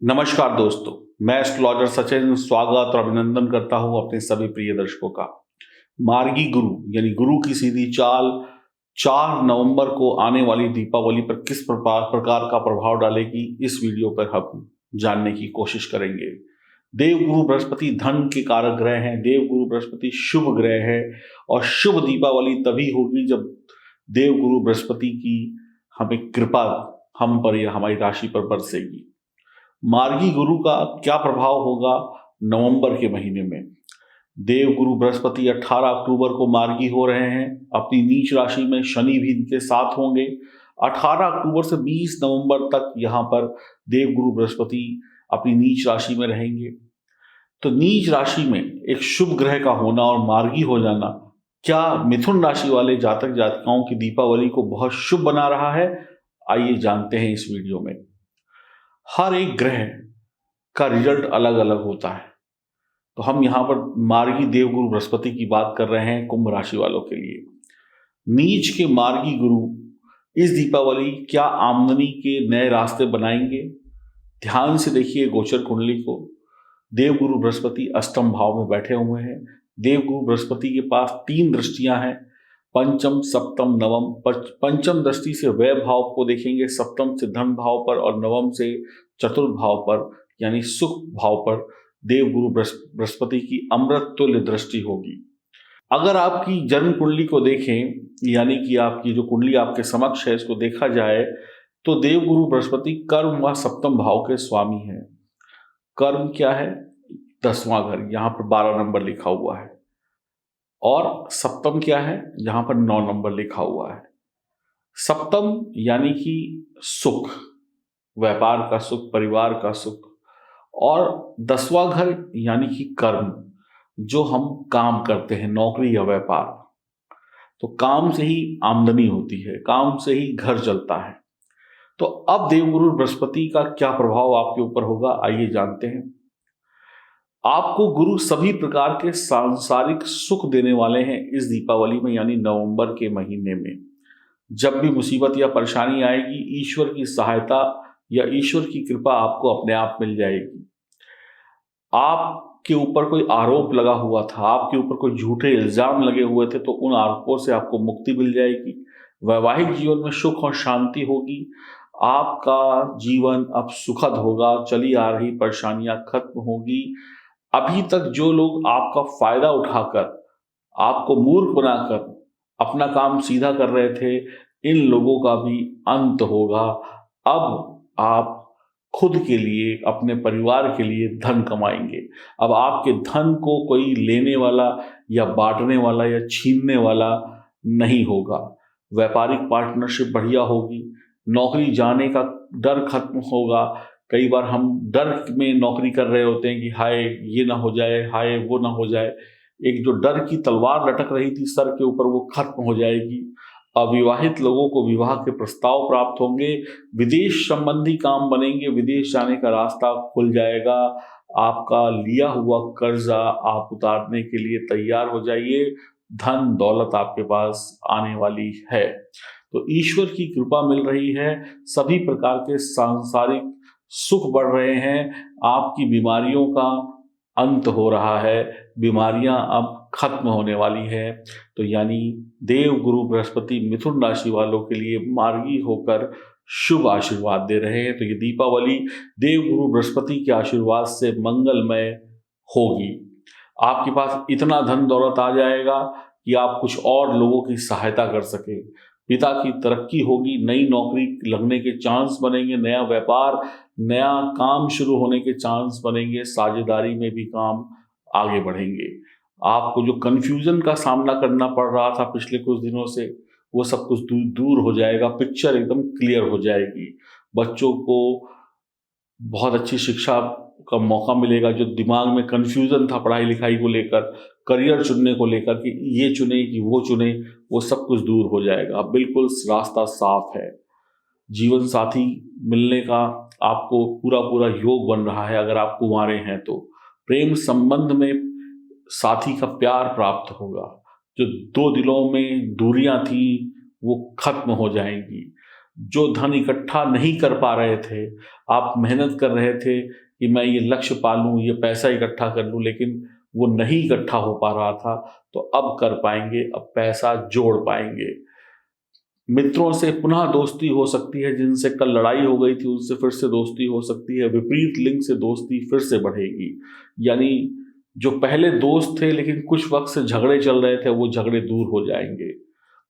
नमस्कार दोस्तों, मैं एस्ट्रोलॉजर सचिन स्वागत और अभिनंदन करता हूं अपने सभी प्रिय दर्शकों का। मार्गी गुरु यानी गुरु की सीधी चाल 4 नवंबर को आने वाली दीपावली पर किस प्रकार का प्रभाव डालेगी, इस वीडियो पर हम जानने की कोशिश करेंगे। देवगुरु बृहस्पति धन के कारक ग्रह हैं। देवगुरु बृहस्पति शुभ ग्रह है और शुभ दीपावली तभी होगी जब देवगुरु बृहस्पति की हमें कृपा हम पर या हमारी राशि पर बरसेगी। मार्गी गुरु का क्या प्रभाव होगा नवंबर के महीने में? देवगुरु बृहस्पति 18 अक्टूबर को मार्गी हो रहे हैं। अपनी नीच राशि में शनि भी इनके साथ होंगे। 18 अक्टूबर से 20 नवंबर तक यहाँ पर देवगुरु बृहस्पति अपनी नीच राशि में रहेंगे। तो नीच राशि में एक शुभ ग्रह का होना और मार्गी हो जाना क्या मिथुन राशि वाले जातक जातिकाओं की दीपावली को बहुत शुभ बना रहा है? आइए जानते हैं इस वीडियो में। हर एक ग्रह का रिजल्ट अलग अलग होता है, तो हम यहाँ पर मार्गी देवगुरु बृहस्पति की बात कर रहे हैं कुंभ राशि वालों के लिए। नीच के मार्गी गुरु इस दीपावली क्या आमदनी के नए रास्ते बनाएंगे? ध्यान से देखिए गोचर कुंडली को। देवगुरु बृहस्पति अष्टम भाव में बैठे हुए हैं। देवगुरु बृहस्पति के पास 3 दृष्टियां हैं, पंचम, सप्तम, नवम। पंचम दृष्टि से व्यय भाव को देखेंगे, सप्तम से धन भाव पर और नवम से चतुर्थ भाव पर यानी सुख भाव पर देवगुरु बृहस्पति की अमृत तुल्य दृष्टि होगी। अगर आपकी जन्म कुंडली को देखें यानी कि आपकी जो कुंडली आपके समक्ष है इसको देखा जाए तो देवगुरु बृहस्पति कर्म व सप्तम भाव के स्वामी हैं। कर्म क्या है? 10वां घर, यहाँ पर 12 नंबर लिखा हुआ है। और सप्तम क्या है? यहाँ पर 9 नंबर लिखा हुआ है। सप्तम यानी कि सुख, व्यापार का सुख, परिवार का सुख। और 10वां घर यानी कि कर्म, जो हम काम करते हैं, नौकरी या व्यापार। तो काम से ही आमदनी होती है, काम से ही घर चलता है। तो अब देवगुरु बृहस्पति का क्या प्रभाव आपके ऊपर होगा, आइए जानते हैं। आपको गुरु सभी प्रकार के सांसारिक सुख देने वाले हैं इस दीपावली में यानी नवंबर के महीने में। जब भी मुसीबत या परेशानी आएगी, ईश्वर की सहायता या ईश्वर की कृपा आपको अपने आप मिल जाएगी। आपके ऊपर कोई आरोप लगा हुआ था, आपके ऊपर कोई झूठे इल्जाम लगे हुए थे, तो उन आरोपों से आपको मुक्ति मिल जाएगी। वैवाहिक जीवन में सुख और शांति होगी। आपका जीवन अब सुखद होगा। चली आ रही परेशानियां खत्म होगी। अभी तक जो लोग आपका फायदा उठाकर, आपको मूर्ख बनाकर अपना काम सीधा कर रहे थे, इन लोगों का भी अंत होगा। अब आप खुद के लिए, अपने परिवार के लिए धन कमाएंगे। अब आपके धन को कोई लेने वाला या बांटने वाला या छीनने वाला नहीं होगा। व्यापारिक पार्टनरशिप बढ़िया होगी। नौकरी जाने का डर खत्म होगा। कई बार हम डर में नौकरी कर रहे होते हैं कि हाय ये ना हो जाए, हाय वो ना हो जाए। एक जो डर की तलवार लटक रही थी सर के ऊपर, वो खत्म हो जाएगी। अविवाहित लोगों को विवाह के प्रस्ताव प्राप्त होंगे। विदेश संबंधी काम बनेंगे। विदेश जाने का रास्ता खुल जाएगा। आपका लिया हुआ कर्जा आप उतारने के लिए तैयार हो जाइए। धन दौलत आपके पास आने वाली है। तो ईश्वर की कृपा मिल रही है। सभी प्रकार के सांसारिक सुख बढ़ रहे हैं। आपकी बीमारियों का अंत हो रहा है। बीमारियां अब खत्म होने वाली है। तो यानी देवगुरु बृहस्पति मिथुन राशि वालों के लिए मार्गी होकर शुभ आशीर्वाद दे रहे हैं। तो ये दीपावली देवगुरु बृहस्पति के आशीर्वाद से मंगलमय होगी। आपके पास इतना धन दौलत आ जाएगा कि आप कुछ और लोगों की सहायता कर सके। पिता की तरक्की होगी। नई नौकरी लगने के चांस बनेंगे। नया व्यापार, नया काम शुरू होने के चांस बनेंगे। साझेदारी में भी काम आगे बढ़ेंगे। आपको जो कन्फ्यूजन का सामना करना पड़ रहा था पिछले कुछ दिनों से, वो सब कुछ दूर हो जाएगा। पिक्चर एकदम क्लियर हो जाएगी। बच्चों को बहुत अच्छी शिक्षा का मौका मिलेगा। जो दिमाग में कन्फ्यूजन था पढ़ाई लिखाई को लेकर, करियर चुनने को लेकर कि ये चुने कि वो चुने, वो सब कुछ दूर हो जाएगा। बिल्कुल रास्ता साफ है। जीवन साथी मिलने का आपको पूरा योग बन रहा है। अगर आप कुंवारे हैं तो प्रेम संबंध में साथी का प्यार प्राप्त होगा। जो 2 दिलों में दूरियां थी वो खत्म हो जाएंगी। जो धन इकट्ठा नहीं कर पा रहे थे, आप मेहनत कर रहे थे कि मैं ये लक्ष्य पालूं, ये पैसा इकट्ठा कर लूं, लेकिन वो नहीं इकट्ठा हो पा रहा था, तो अब कर पाएंगे, अब पैसा जोड़ पाएंगे। मित्रों से पुनः दोस्ती हो सकती है, जिनसे कल लड़ाई हो गई थी उनसे फिर से दोस्ती हो सकती है। विपरीत लिंग से दोस्ती फिर से बढ़ेगी, यानी जो पहले दोस्त थे लेकिन कुछ वक्त से झगड़े चल रहे थे, वो झगड़े दूर हो जाएंगे।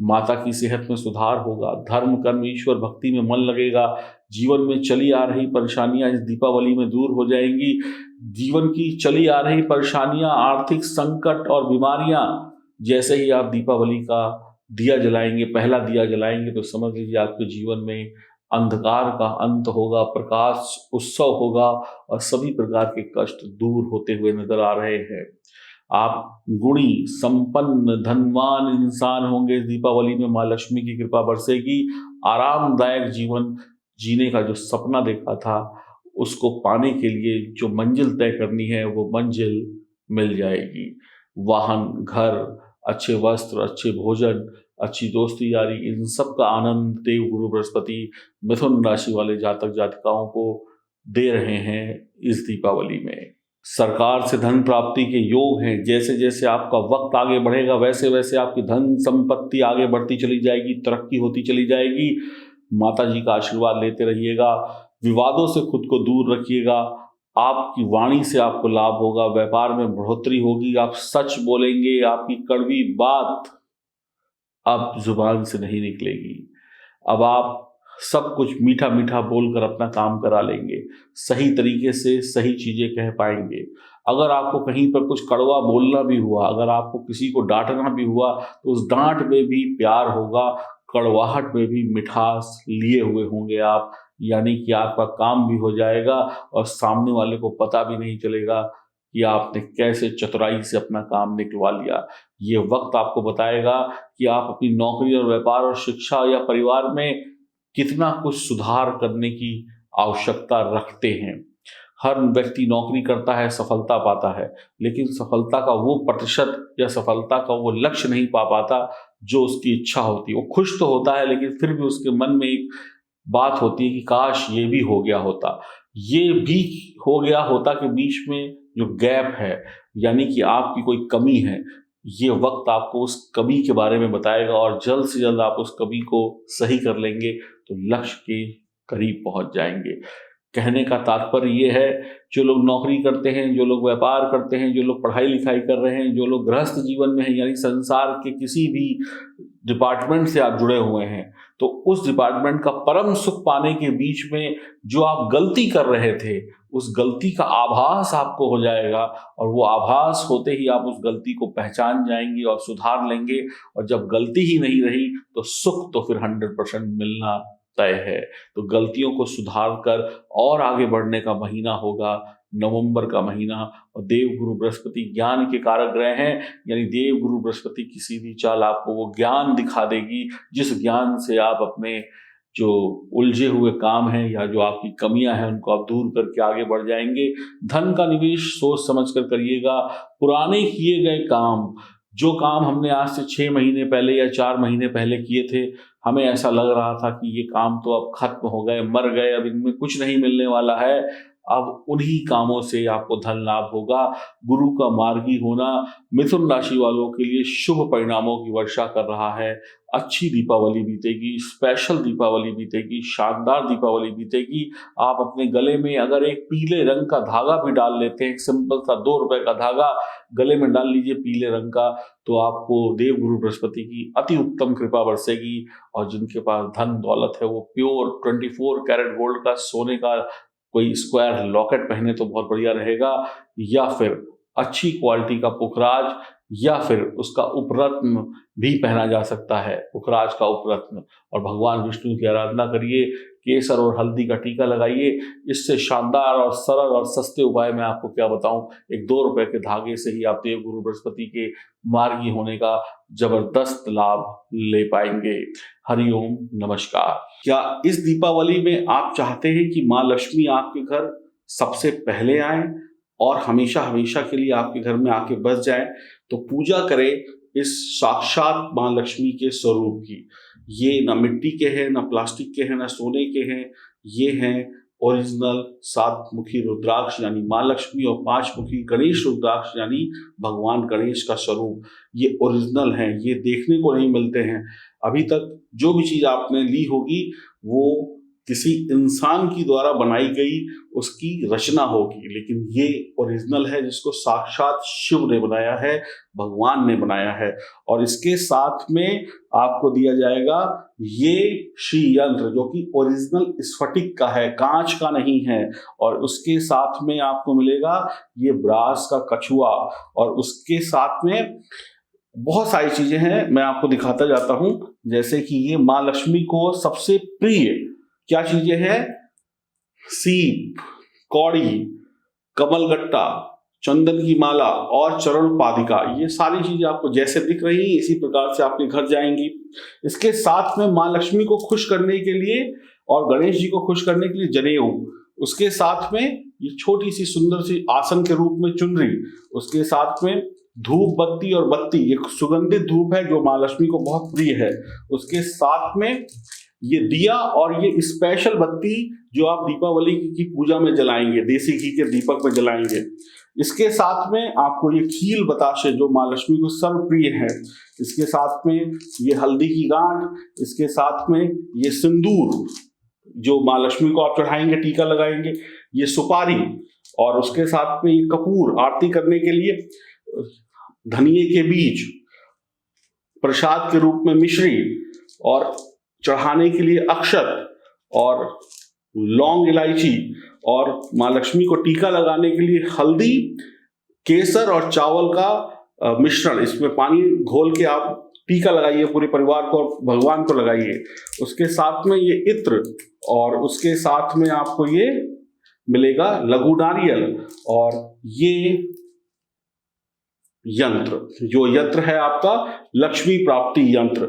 माता की सेहत में सुधार होगा, धर्म कर्म ईश्वर भक्ति में मन लगेगा, जीवन में चली आ रही परेशानियां इस दीपावली में दूर हो जाएंगी। जीवन की चली आ रही परेशानियां, आर्थिक संकट और बीमारियां, जैसे ही आप दीपावली का दिया जलाएंगे, पहला दिया जलाएंगे, तो समझ लीजिए आपके जीवन में अंधकार का अंत होगा, प्रकाश उत्सव होगा और सभी प्रकार के कष्ट दूर होते हुए नजर आ रहे हैं। आप गुणी संपन्न धनवान इंसान होंगे। दीपावली में माँ लक्ष्मी की कृपा बरसेगी। आरामदायक जीवन जीने का जो सपना देखा था, उसको पाने के लिए जो मंजिल तय करनी है, वो मंजिल मिल जाएगी। वाहन, घर, अच्छे वस्त्र, अच्छे भोजन, अच्छी दोस्ती यारी, इन सब का आनंद देव गुरु बृहस्पति मिथुन राशि वाले जातक जातिकाओं को दे रहे हैं इस दीपावली में। सरकार से धन प्राप्ति के योग हैं। जैसे जैसे आपका वक्त आगे बढ़ेगा, वैसे वैसे आपकी धन संपत्ति आगे बढ़ती चली जाएगी, तरक्की होती चली जाएगी। माता जी का आशीर्वाद लेते रहिएगा। विवादों से खुद को दूर रखिएगा। आपकी वाणी से आपको लाभ होगा, व्यापार में बढ़ोतरी होगी, आप सच बोलेंगे, आपकी कड़वी बात अब जुबान से नहीं निकलेगी। अब आप सब कुछ मीठा मीठा बोलकर अपना काम करा लेंगे, सही तरीके से सही चीजें कह पाएंगे। अगर आपको कहीं पर कुछ कड़वा बोलना भी हुआ, अगर आपको किसी को डांटना भी हुआ, तो उस डांट में भी प्यार होगा, कड़वाहट में भी मिठास लिए हुए होंगे आप, यानी कि आपका काम भी हो जाएगा और सामने वाले को पता भी नहीं चलेगा कि आपने कैसे चतुराई से अपना काम निकलवा लिया। ये वक्त आपको बताएगा कि आप अपनी नौकरी और व्यापार और शिक्षा या परिवार में कितना कुछ सुधार करने की आवश्यकता रखते हैं। हर व्यक्ति नौकरी करता है, सफलता पाता है, लेकिन सफलता का वो प्रतिशत या सफलता का वो लक्ष्य नहीं पा पाता जो उसकी इच्छा होती है। वो खुश तो होता है, लेकिन फिर भी उसके मन में एक बात होती है कि काश ये भी हो गया होता, ये भी हो गया होता, के बीच में जो गैप है, यानी कि आपकी कोई कमी है, ये वक्त आपको उस कमी के बारे में बताएगा और जल्द से जल्द आप उस कमी को सही कर लेंगे तो लक्ष्य के करीब पहुंच जाएंगे। कहने का तात्पर्य ये है, जो लोग नौकरी करते हैं, जो लोग व्यापार करते हैं, जो लोग पढ़ाई लिखाई कर रहे हैं, जो लोग गृहस्थ जीवन में हैं, यानी संसार के किसी भी डिपार्टमेंट से आप जुड़े हुए हैं, तो उस डिपार्टमेंट का परम सुख पाने के बीच में जो आप गलती कर रहे थे, उस गलती का आभास आपको हो जाएगा और वो आभास होते ही आप उस गलती को पहचान जाएंगे और सुधार लेंगे। और जब गलती ही नहीं रही तो सुख तो फिर 100% मिलना तय है। तो गलतियों को सुधार कर और आगे बढ़ने का महीना होगा नवंबर का महीना। और देव गुरु बृहस्पति ज्ञान के कारक ग्रह हैं, यानी देव गुरु बृहस्पति की सीधी चाल आपको वो ज्ञान दिखा देगी, जिस ज्ञान से आप अपने जो उलझे हुए काम हैं या जो आपकी कमियां हैं उनको आप दूर करके आगे बढ़ जाएंगे। धन का निवेश सोच समझ कर करिएगा। पुराने किए गए काम, जो काम हमने आज से 6 महीने पहले या 4 महीने पहले किए थे, हमें ऐसा लग रहा था कि ये काम तो अब खत्म हो गए, मर गए, अब इनमें कुछ नहीं मिलने वाला है, अब उन्हीं कामों से आपको धन लाभ होगा। गुरु का मार्गी होना मिथुन राशि वालों के लिए शुभ परिणामों की वर्षा कर रहा है। अच्छी दीपावली बीतेगी, स्पेशल दीपावली बीतेगी, शानदार दीपावली बीतेगी। आप अपने गले में अगर एक पीले रंग का धागा भी डाल लेते हैं, एक सिंपल सा 2 रुपए का धागा गले में डाल लीजिए पीले रंग का, तो आपको देव गुरु बृहस्पति की अति उत्तम कृपा बरसेगी। और जिनके पास धन दौलत है वो प्योर 24 कैरेट गोल्ड का सोने का कोई स्क्वायर लॉकेट पहने तो बहुत बढ़िया रहेगा, या फिर अच्छी क्वालिटी का पुखराज, या फिर उसका उपरत्न भी पहना जा सकता है, पुखराज का उपरत्न। और भगवान विष्णु की आराधना करिए, केसर और हल्दी का टीका लगाइए। इससे शानदार और सरल और सस्ते उपाय मैं आपको क्या बताऊं, एक 2 रुपए के धागे से ही आप देव गुरु बृहस्पति के मार्गी होने का जबरदस्त लाभ ले पाएंगे। हरिओम नमस्कार। क्या इस दीपावली में आप चाहते हैं कि माँ लक्ष्मी आपके घर सबसे पहले आए और हमेशा हमेशा के लिए आपके घर में आके बस जाए? तो पूजा करें इस साक्षात माँ लक्ष्मी के स्वरूप की। ये ना मिट्टी के हैं, ना प्लास्टिक के हैं, ना सोने के हैं। ये हैं ओरिजिनल 7 मुखी रुद्राक्ष यानी माँ लक्ष्मी और 5 मुखी गणेश रुद्राक्ष यानी भगवान गणेश का स्वरूप। ये ओरिजिनल हैं, ये देखने को नहीं मिलते हैं। अभी तक जो भी चीज़ आपने ली होगी वो किसी इंसान की द्वारा बनाई गई उसकी रचना होगी, लेकिन ये ओरिजिनल है जिसको साक्षात शिव ने बनाया है, भगवान ने बनाया है। और इसके साथ में आपको दिया जाएगा ये श्री यंत्र जो कि ओरिजिनल स्फटिक का है, कांच का नहीं है। और उसके साथ में आपको मिलेगा ये ब्रास का कछुआ, और उसके साथ में बहुत सारी चीजें हैं, मैं आपको दिखाता जाता हूं। जैसे कि ये माँ लक्ष्मी को सबसे प्रिय क्या चीजें हैं, सीप, कौड़ी, कमलगट्टा, चंदन की माला और चरण पादिका, ये सारी चीजें आपको जैसे दिख रही हैं इसी प्रकार से आपके घर जाएंगी। इसके साथ में माँ लक्ष्मी को खुश करने के लिए और गणेश जी को खुश करने के लिए जनेऊ, उसके साथ में ये छोटी सी सुंदर सी आसन के रूप में चुनरी, उसके साथ में धूप बत्ती और बत्ती, ये सुगंधित धूप है जो माँ लक्ष्मी को बहुत प्रिय है। उसके साथ में ये दिया और ये स्पेशल बत्ती जो आप दीपावली की पूजा में जलाएंगे, देसी घी के दीपक में जलाएंगे। इसके साथ में आपको ये खील बताशे जो माँ लक्ष्मी को सर्व प्रिय है। इसके साथ में ये हल्दी की गांठ, इसके साथ में ये सिंदूर जो माँ लक्ष्मी को आप चढ़ाएंगे, टीका लगाएंगे, ये सुपारी, और उसके साथ में ये कपूर आरती करने के लिए, धनिये के बीज, प्रसाद के रूप में मिश्री, और चढ़ाने के लिए अक्षत और लौंग इलायची, और माँ लक्ष्मी को टीका लगाने के लिए हल्दी, केसर और चावल का मिश्रण, इसमें पानी घोल के आप टीका लगाइए, पूरे परिवार को और भगवान को लगाइए। उसके साथ में ये इत्र, और उसके साथ में आपको ये मिलेगा लघु नारियल, और ये यंत्र, जो यंत्र है आपका लक्ष्मी प्राप्ति यंत्र,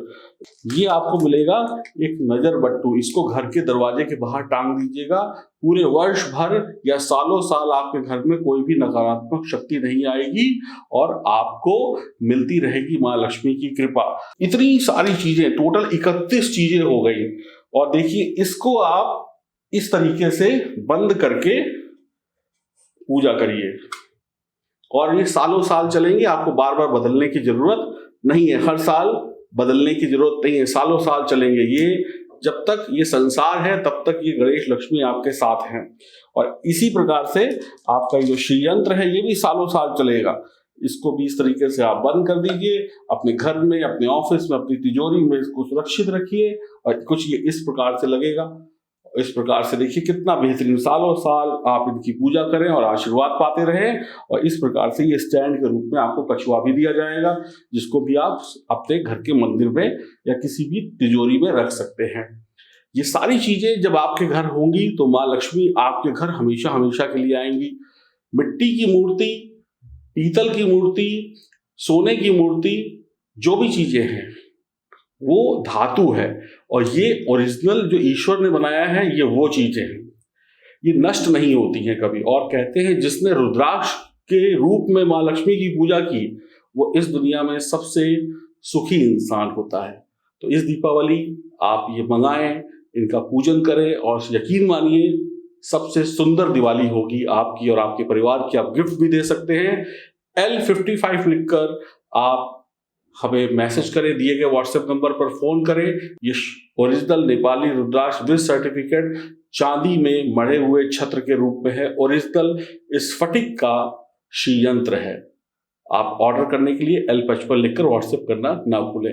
ये आपको मिलेगा एक नजर बट्टू। इसको घर के दरवाजे के बाहर टांग दीजिएगा। पूरे वर्ष भर या सालों साल आपके घर में कोई भी नकारात्मक शक्ति नहीं आएगी और आपको मिलती रहेगी माँ लक्ष्मी की कृपा। इतनी सारी चीजें, टोटल 31 चीजें हो गई। और देखिए, इसको आप इस तरीके से बंद करके पूजा करिए और ये सालों साल चलेंगे। आपको बार बार बदलने की जरूरत नहीं है, हर साल बदलने की जरूरत नहीं है, सालों साल चलेंगे। ये जब तक ये संसार है तब तक ये गणेश लक्ष्मी आपके साथ हैं। और इसी प्रकार से आपका जो श्री यंत्र है ये भी सालों साल चलेगा। इसको भी इस तरीके से आप बंद कर दीजिए, अपने घर में, अपने ऑफिस में, अपनी तिजोरी में इसको सुरक्षित रखिए। और कुछ ये इस प्रकार से लगेगा, इस प्रकार से देखिए कितना बेहतरीन, सालों साल आप इनकी पूजा करें और आशीर्वाद पाते रहें। और इस प्रकार से ये स्टैंड के रूप में आपको कछुआ भी दिया जाएगा, जिसको भी आप अपने घर के मंदिर में या किसी भी तिजोरी में रख सकते हैं। ये सारी चीजें जब आपके घर होंगी तो माँ लक्ष्मी आपके घर हमेशा हमेशा के लिए आएंगी। मिट्टी की मूर्ति, पीतल की मूर्ति, सोने की मूर्ति, जो भी चीजें हैं वो धातु है, और ये ओरिजिनल जो ईश्वर ने बनाया है ये वो चीजें हैं, ये नष्ट नहीं होती हैं कभी। और कहते हैं जिसने रुद्राक्ष के रूप में माँ लक्ष्मी की पूजा की वो इस दुनिया में सबसे सुखी इंसान होता है। तो इस दीपावली आप ये मंगाएं, इनका पूजन करें, और यकीन मानिए सबसे सुंदर दिवाली होगी आपकी और आपके परिवार की। आप गिफ्ट भी दे सकते हैं। L55 लिखकर आप हमें मैसेज करें, दिए गए व्हाट्सएप नंबर पर फोन करें। ये original Nepali rudraksha with certificate चांदी में मढ़े हुए छत्र के रूप में है, ओरिजिनल स्फटिक का श्री यंत्र है। आप ऑर्डर करने के लिए L55 लिखकर व्हाट्सएप करना ना भूलें।